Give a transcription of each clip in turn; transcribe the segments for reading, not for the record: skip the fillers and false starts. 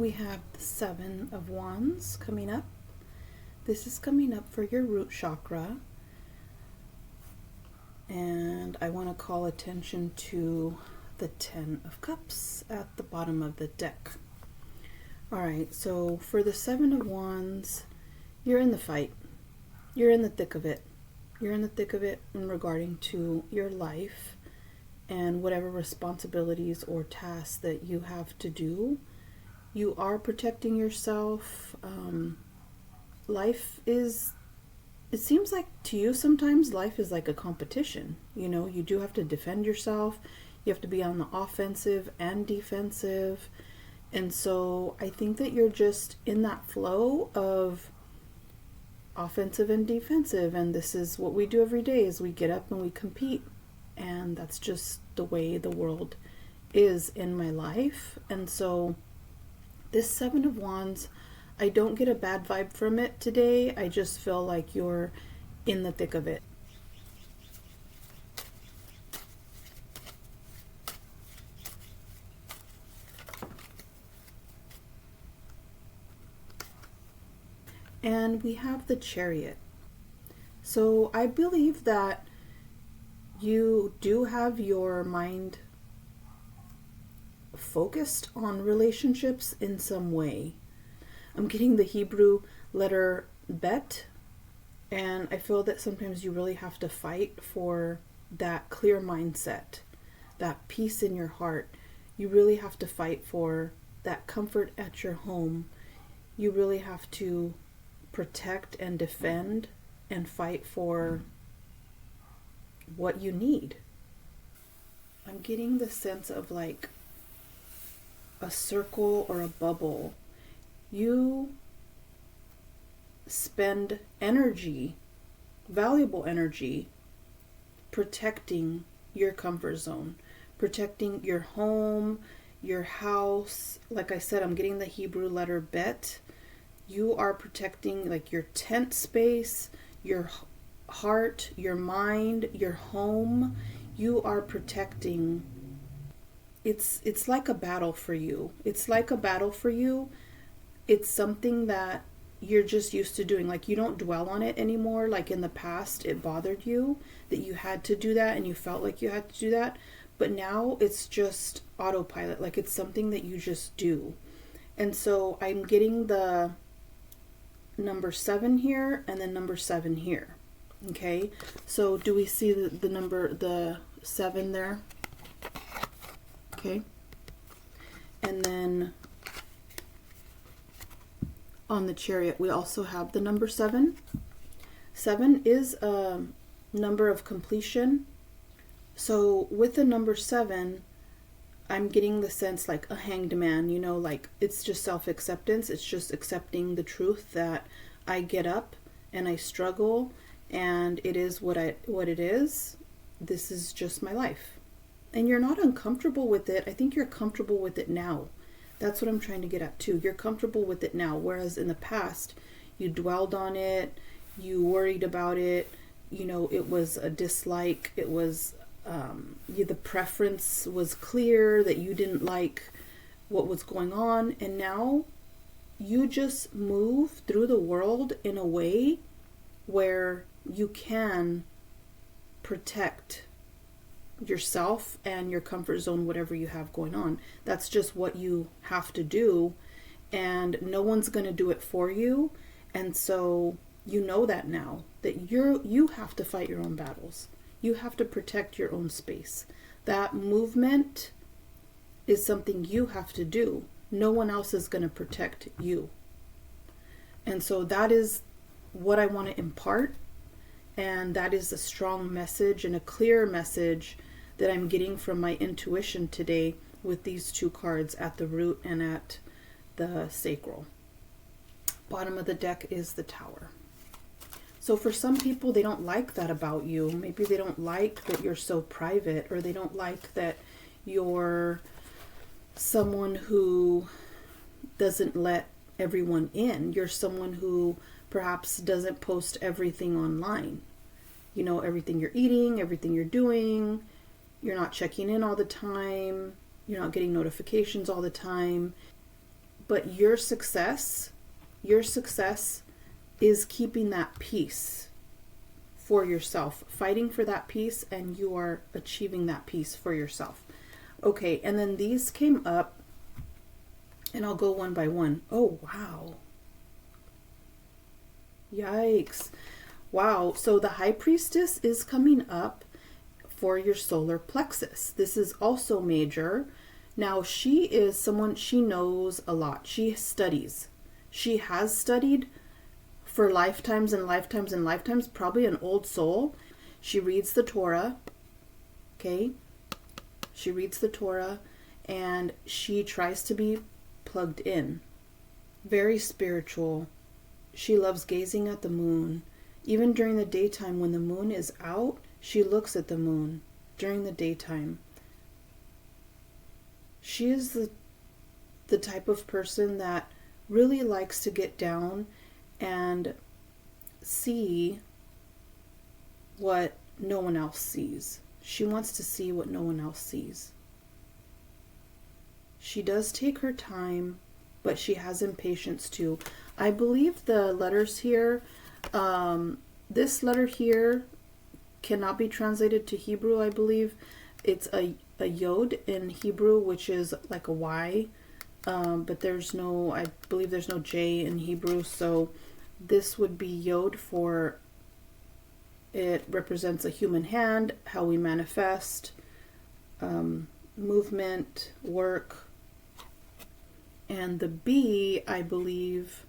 we have the Seven of Wands coming up. This is coming up for your root chakra. And I want to call attention to the Ten of Cups at the bottom of the deck. Alright, so for the Seven of Wands, you're in the fight. You're in the thick of it. You're in the thick of it in regarding to your life and whatever responsibilities or tasks that you have to do. You are protecting yourself. Life is, it seems like to you sometimes life is like a competition. You know, you do have to defend yourself. You have to be on the offensive and defensive. And so I think that you're just in that flow of offensive and defensive. And this is what we do every day, is we get up and we compete. And that's just the way the world is in my life. And so this Seven of Wands, I don't get a bad vibe from it today. I just feel like you're in the thick of it. And we have the Chariot. So I believe that you do have your mind focused on relationships in some way. I'm getting the Hebrew letter bet, and I feel that sometimes you really have to fight for that clear mindset, that peace in your heart. You really have to fight for that comfort at your home. You really have to protect and defend and fight for what you need. I'm getting the sense of like a circle or a bubble. You spend energy, valuable energy, protecting your comfort zone, protecting your home, your house. Like I said, I'm getting the Hebrew letter bet. You are protecting like your tent space, your heart, your mind, your home. You are protecting. It's like a battle for you. It's like a battle for you. It's something that you're just used to doing. Like you don't dwell on it anymore. Like in the past, it bothered you that you had to do that and you felt like you had to do that. But now it's just autopilot. Like it's something that you just do. And so I'm getting the number 7 here and then number 7 here. Okay, so do we see the number, the 7 there? Okay, and then on the Chariot we also have the number 7. 7 is a number of completion. So with the number 7, I'm getting the sense like a hanged man, you know, like it's just self-acceptance. It's just accepting the truth that I get up and I struggle and it is what it is. This is just my life. And you're not uncomfortable with it. I think you're comfortable with it now. That's what I'm trying to get at too. You're comfortable with it now. Whereas in the past, you dwelled on it, you worried about it, you know, it was a dislike, it was the preference was clear that you didn't like what was going on, and now you just move through the world in a way where you can protect yourself and your comfort zone, whatever you have going on. That's just what you have to do, and no one's going to do it for you. And so you know that now, that you have to fight your own battles. You have to protect your own space. That movement is something you have to do. No one else is going to protect you. And so that is what I want to impart. And that is a strong message and a clear message that I'm getting from my intuition today with these two cards at the root and at the sacral. Bottom of the deck is the Tower. So for some people, they don't like that about you. Maybe they don't like that you're so private, or they don't like that you're someone who doesn't let everyone in. You're someone who perhaps doesn't post everything online. You know, everything you're eating, everything you're doing. You're not checking in all the time. You're not getting notifications all the time. but your success is keeping that peace for yourself, fighting for that peace, and you are achieving that peace for yourself. Okay, and then these came up, and I'll go one by one. Oh, wow. Yikes. Wow. So the High Priestess is coming up for your solar plexus. This is also major. Now, she is someone, she knows a lot. She studies. She has studied for lifetimes and lifetimes and lifetimes, probably an old soul. She reads the Torah. Okay? She reads the Torah, and she tries to be plugged in. Very spiritual. She loves gazing at the moon. Even during the daytime, when the moon is out, she looks at the moon during the daytime. She is the type of person that really likes to get down and see what no one else sees. She wants to see what no one else sees. She does take her time, but she has impatience too. I believe the letters here, this letter here cannot be translated to Hebrew, I believe. It's a yod in Hebrew, which is like a Y, but there's no, I believe there's no J in Hebrew, so this would be yod for, it represents a human hand, how we manifest, movement, work. And the B, I believe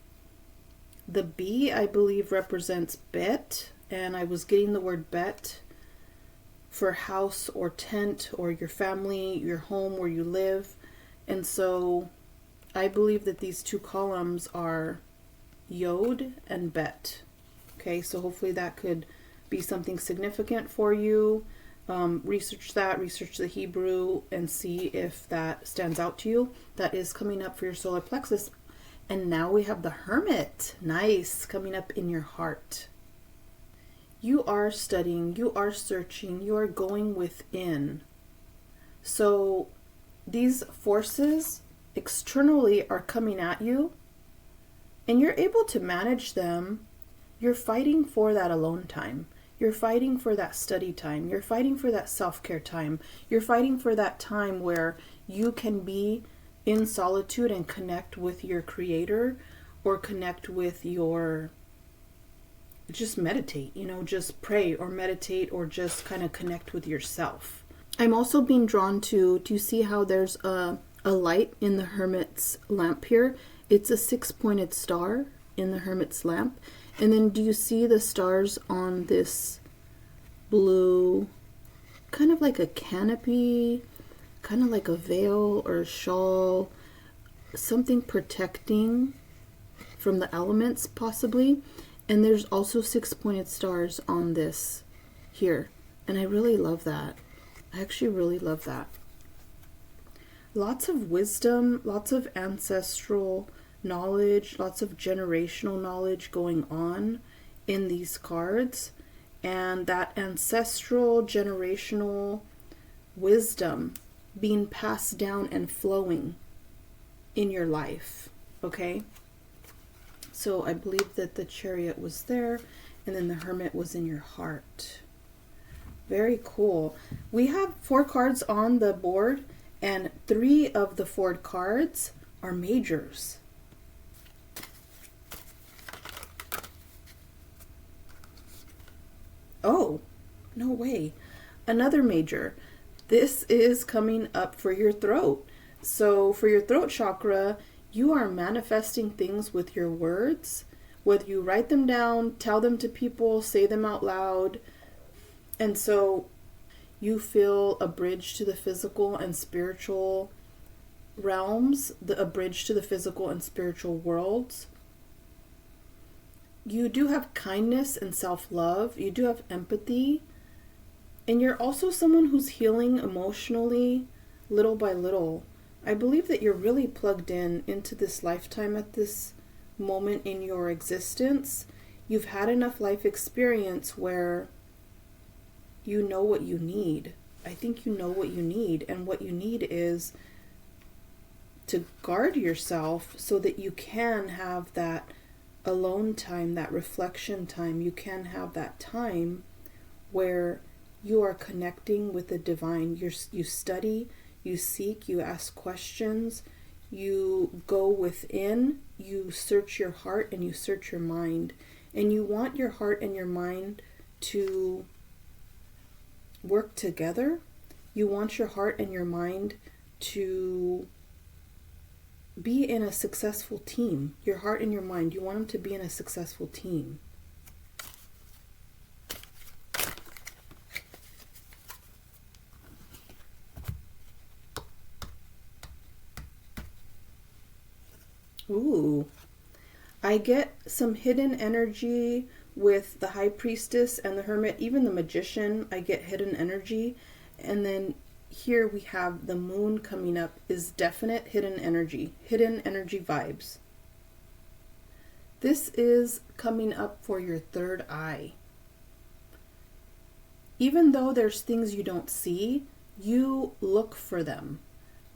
represents bet, and I was getting the word bet for house or tent or your family, your home where you live. And so I believe that these two columns are yod and bet. Okay, so hopefully that could be something significant for you. Research the Hebrew, and see if that stands out to you. That is coming up for your solar plexus. And now we have the Hermit. Nice, coming up in your heart. You are studying, you are searching, you are going within. So these forces externally are coming at you, and you're able to manage them. You're fighting for that alone time. You're fighting for that study time. You're fighting for that self-care time. You're fighting for that time where you can be in solitude and connect with your creator, or connect with your, just meditate, just pray or meditate, or just kind of connect with yourself. I'm also being drawn to, do you see how there's a light in the Hermit's lamp here? It's a 6-pointed star in the Hermit's lamp. And then do you see the stars on this blue, kind of like a canopy, kind of like a veil or a shawl, something protecting from the elements possibly. And there's also 6-pointed stars on this here. And I really love that. I actually really love that. Lots of wisdom, lots of ancestral knowledge, lots of generational knowledge going on in these cards. And that ancestral generational wisdom being passed down and flowing in your life. Okay? So I believe that the Chariot was there, and then the Hermit was in your heart. Very cool. We have 4 cards on the board, and 3 of the 4 cards are majors. Oh, no way. Another major. This is coming up for your throat. So for your throat chakra, you are manifesting things with your words, whether you write them down, tell them to people, say them out loud. And so you feel a bridge to the physical and spiritual realms, a bridge to the physical and spiritual worlds. You do have kindness and self-love. You do have empathy. And you're also someone who's healing emotionally little by little. I believe that you're really plugged into this lifetime at this moment in your existence. You've had enough life experience where you know what you need. I think you know what you need. And what you need is to guard yourself so that you can have that alone time, that reflection time. You can have that time where you are connecting with the divine. You study, you seek, you ask questions, you go within, you search your heart and you search your mind. And you want your heart and your mind to work together. You want your heart and your mind to be in a successful team. Your heart and your mind, you want them to be in a successful team. Ooh, I get some hidden energy with the High Priestess and the Hermit, even the Magician. I get hidden energy. And then here we have the Moon coming up is definite hidden energy vibes. This is coming up for your third eye. Even though there's things you don't see, you look for them.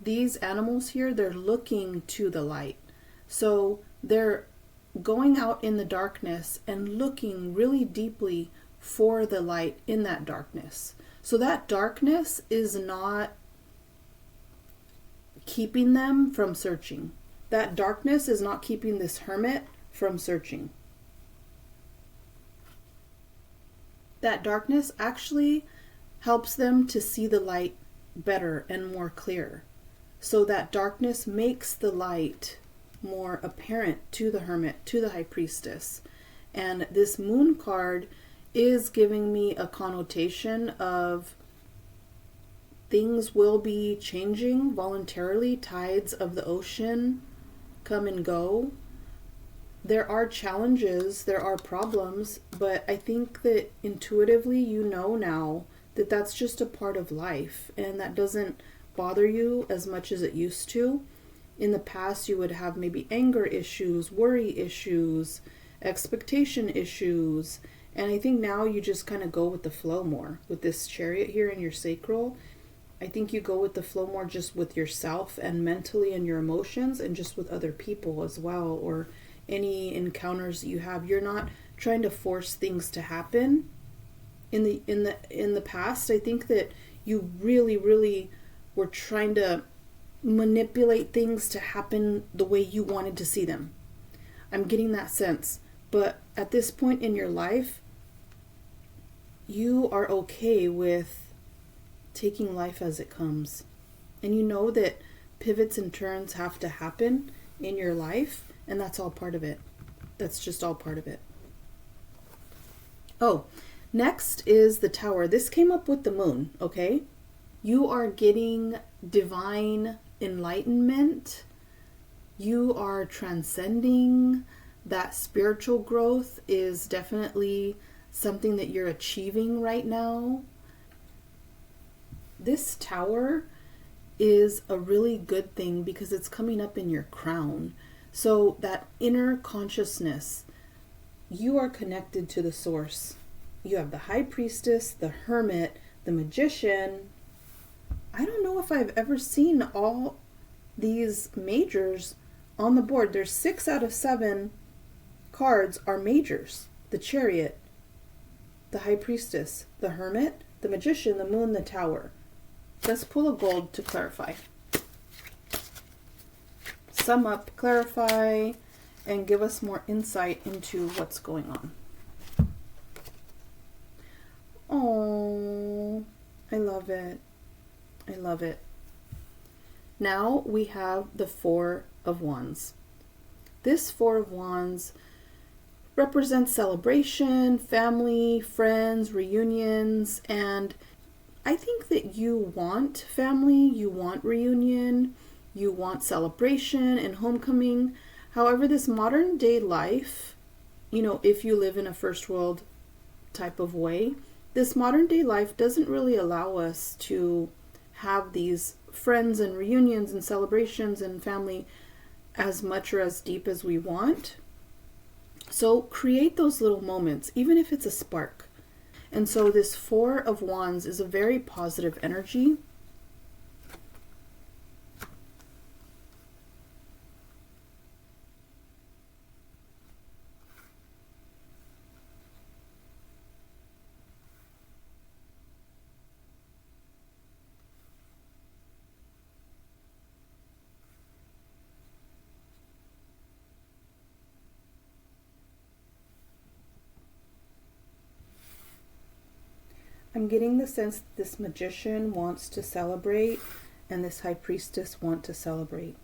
These animals here, they're looking to the light. So they're going out in the darkness and looking really deeply for the light in that darkness. So that darkness is not keeping them from searching. That darkness is not keeping this hermit from searching. That darkness actually helps them to see the light better and more clear. So that darkness makes the light more apparent to the hermit, to the High Priestess. And this Moon card is giving me a connotation of things will be changing voluntarily. Tides of the ocean come and go. There are challenges, there are problems, but I think that intuitively you know now that that's just a part of life, and that doesn't bother you as much as it used to. In the past, you would have maybe anger issues, worry issues, expectation issues. And I think now you just kind of go with the flow more. With this Chariot here in your sacral, I think you go with the flow more just with yourself and mentally and your emotions, and just with other people as well, or any encounters that you have. You're not trying to force things to happen. In the past, I think that you really were trying to manipulate things to happen the way you wanted to see them. I'm getting that sense. But at this point in your life, you are okay with taking life as it comes. And you know that pivots and turns have to happen in your life, and that's all part of it. That's just all part of it. Oh, next is the Tower. This came up with the Moon, okay? You are getting divine enlightenment. You are transcending. That spiritual growth is definitely something that you're achieving right now. This Tower is a really good thing because it's coming up in your crown. So that inner consciousness, you are connected to the source. You have the High Priestess, the Hermit, the Magician. I don't know if I've ever seen all these majors on the board. There's 6 out of 7 cards are majors. The Chariot, the High Priestess, the Hermit, the Magician, the Moon, the Tower. Let's pull a gold to clarify. Sum up, clarify, and give us more insight into what's going on. Oh, I love it. I love it. Now we have the Four of Wands. This Four of Wands represents celebration, family, friends, reunions, and I think that you want family, you want reunion, you want celebration and homecoming. However, this modern day life, if you live in a first world type of way, this modern day life doesn't really allow us to have these friends and reunions and celebrations and family as much or as deep as we want. So create those little moments, even if it's a spark. And so this Four of Wands is a very positive energy. I'm getting the sense that this magician wants to celebrate and this high priestess want to celebrate.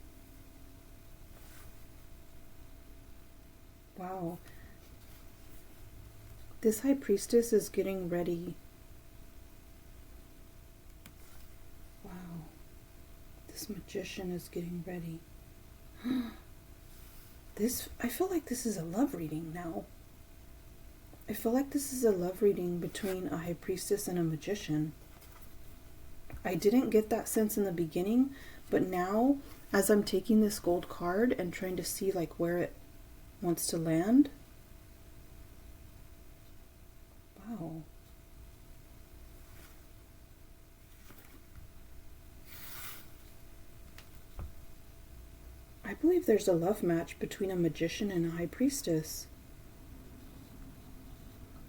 Wow. This high priestess is getting ready. Wow. This magician is getting ready. I feel like this is a love reading now. I feel like this is a love reading between a high priestess and a magician. I didn't get that sense in the beginning, but now as I'm taking this gold card and trying to see like where it wants to land. Wow. I believe there's a love match between a magician and a high priestess.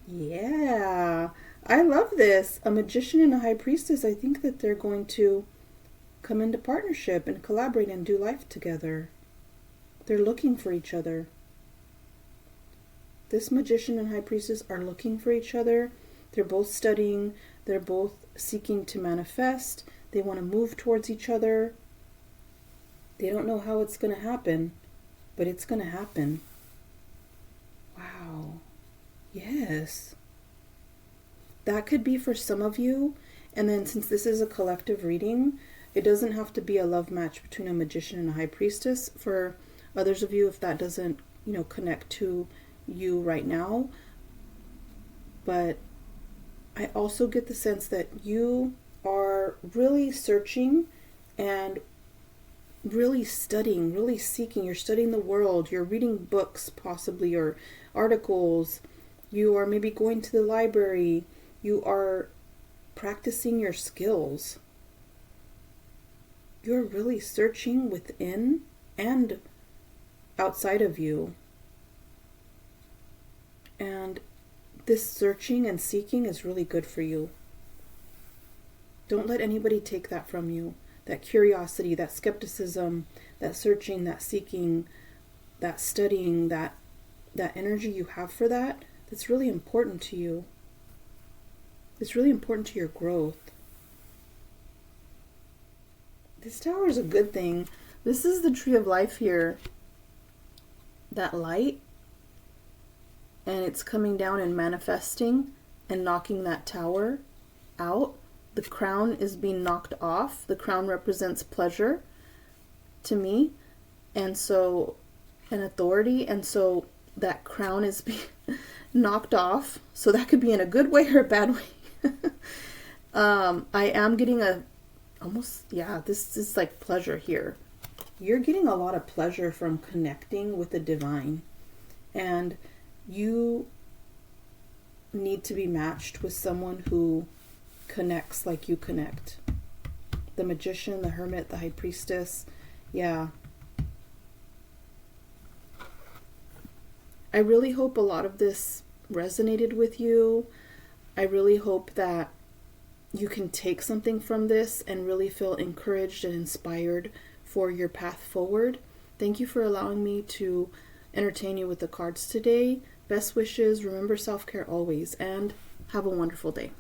Yeah, I love this. A magician and a high priestess, I think that they're going to come into partnership and collaborate and do life together. They're looking for each other. This magician and high priestess are looking for each other. They're both studying. They're both seeking to manifest. They want to move towards each other. They don't know how it's going to happen, but it's going to happen. Wow. Yes. That could be for some of you. And then since this is a collective reading, it doesn't have to be a love match between a magician and a high priestess. For others of you, if that doesn't, connect to you right now. But I also get the sense that you are really searching and really studying, really seeking. You're studying the world. You're reading books possibly, or articles. You are maybe going to the library. You are practicing your skills. You're really searching within and outside of you. And this searching and seeking is really good for you. Don't let anybody take that from you. That curiosity, that skepticism, that searching, that seeking, that studying, that energy you have for that, that's really important to you. It's really important to your growth. This tower is a good thing. This is the tree of life here. That light. And it's coming down and manifesting and knocking that tower out. The crown is being knocked off. The crown represents pleasure to me. And so, an authority. And so that crown is being knocked off. So that could be in a good way or a bad way. I am getting this is like pleasure here. You're getting a lot of pleasure from connecting with the divine. And you need to be matched with someone who connects like you connect. The magician, the hermit, the high priestess. Yeah. I really hope a lot of this resonated with you. I really hope that you can take something from this and really feel encouraged and inspired for your path forward. Thank you for allowing me to entertain you with the cards today. Best wishes. Remember self-care always, and have a wonderful day.